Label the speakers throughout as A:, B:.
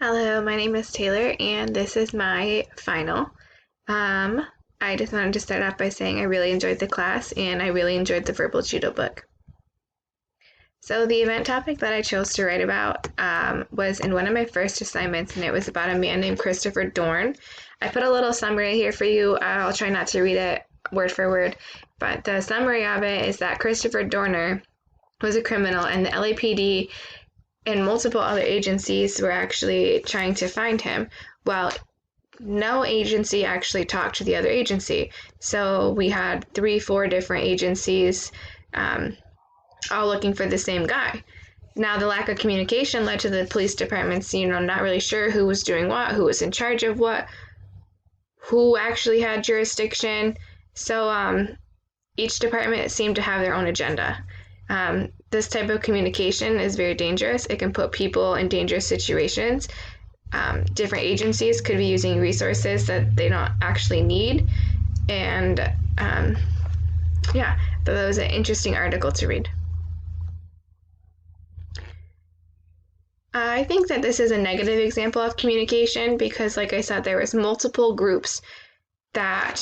A: Hello, my name is Taylor, and this is my final. I just wanted to start off by saying I really enjoyed the class, and I really enjoyed the verbal judo book. So the event topic that I chose to write about was in one of my first assignments, and it was about a man named Christopher Dorn. I put a little summary here for you. I'll try not to read it word for word, but the summary of it is that Christopher Dorner was a criminal, and the LAPD and multiple other agencies were actually trying to find him. Well, no agency actually talked to the other agency. So we had 3, 4 different agencies all looking for the same guy. Now, the lack of communication led to the police departments, not really sure who was doing what, who was in charge of what, who actually had jurisdiction. So each department seemed to have their own agenda. This type of communication is very dangerous. It can put people in dangerous situations. Different agencies could be using resources that they don't actually need. And that was an interesting article to read. I think that this is a negative example of communication because, like I said, there was multiple groups that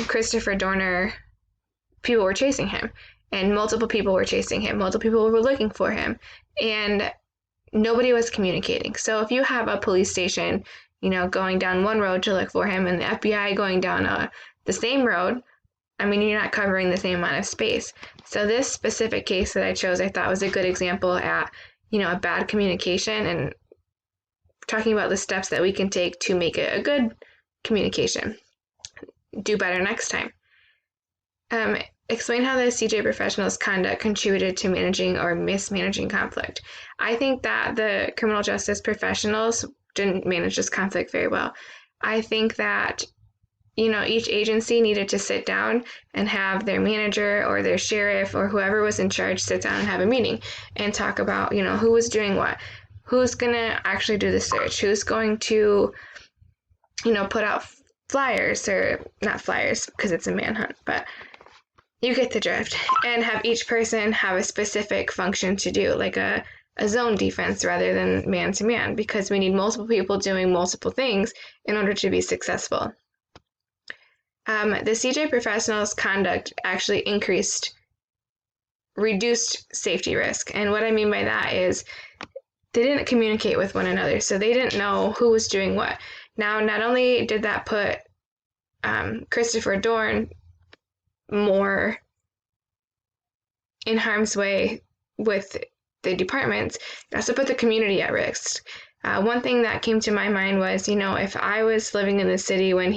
A: Christopher Dorner, people were chasing him. And multiple people were chasing him. Multiple people were looking for him. And nobody was communicating. So if you have a police station, going down one road to look for him and the FBI going down the same road, you're not covering the same amount of space. So this specific case that I chose, I thought was a good example at, a bad communication and talking about the steps that we can take to make it a good communication. Do better next time. Explain how the CJ professional's conduct contributed to managing or mismanaging conflict. I think that the criminal justice professionals didn't manage this conflict very well. I think that, each agency needed to sit down and have their manager or their sheriff or whoever was in charge sit down and have a meeting and talk about, who was doing what, who's going to actually do the search, who's going to, put out flyers, or not flyers because it's a manhunt, but you get the drift, and have each person have a specific function to do, like a zone defense rather than man-to-man, because we need multiple people doing multiple things in order to be successful. The CJ professionals' conduct actually reduced safety risk, and what I mean by that is they didn't communicate with one another, so they didn't know who was doing what. Now, not only did that put Christopher Dorn more in harm's way with the departments, it also put the community at risk. One thing that came to my mind was, if I was living in the city when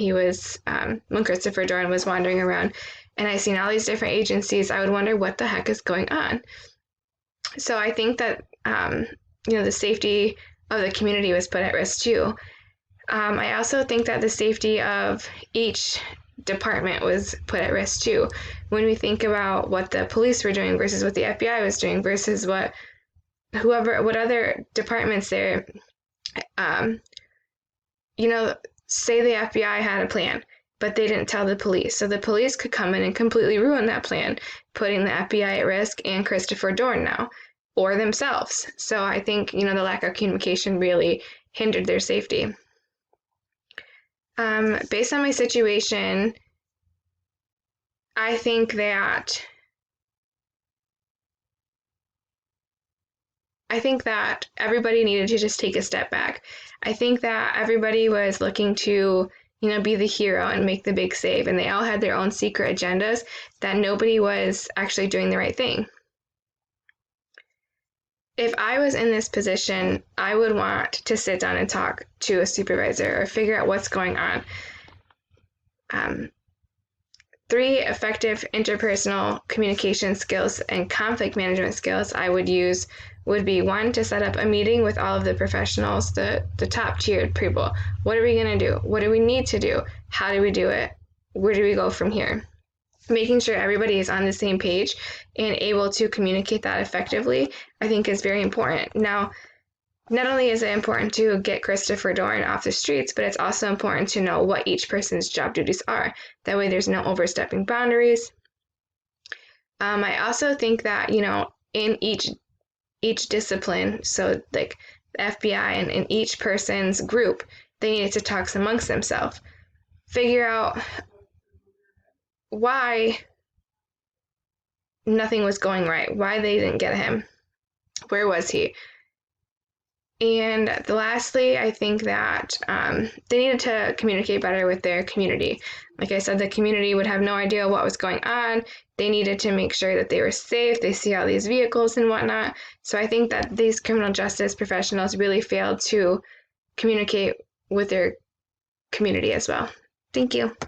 A: Christopher Dorn was wandering around and I seen all these different agencies, I would wonder what the heck is going on. So I think that, the safety of the community was put at risk too. I also think that the safety of each department was put at risk too. When we think about what the police were doing versus what the FBI was doing versus what other departments there, say the FBI had a plan, but they didn't tell the police. So the police could come in and completely ruin that plan, putting the FBI at risk and Christopher Dorn now, or themselves. So I think, the lack of communication really hindered their safety. Based on my situation, I think that everybody needed to just take a step back. I think that everybody was looking to, be the hero and make the big save, and they all had their own secret agendas that nobody was actually doing the right thing. If I was in this position, I would want to sit down and talk to a supervisor or figure out what's going on. 3 effective interpersonal communication skills and conflict management skills I would use would be 1, to set up a meeting with all of the professionals, the top tiered people. What are we going to do? What do we need to do? How do we do it? Where do we go from here? Making sure everybody is on the same page and able to communicate that effectively, I think is very important. Now, not only is it important to get Christopher Dorn off the streets, but it's also important to know what each person's job duties are. That way there's no overstepping boundaries. I also think that, in each discipline, so like FBI and in each person's group, they needed to talk amongst themselves, figure out why nothing was going right, why they didn't get him, where was he. And lastly, I think that they needed to communicate better with their community. Like I said, the community would have no idea what was going on. They needed to make sure that they were safe. They see all these vehicles and whatnot. So I think that these criminal justice professionals really failed to communicate with their community as well. Thank you.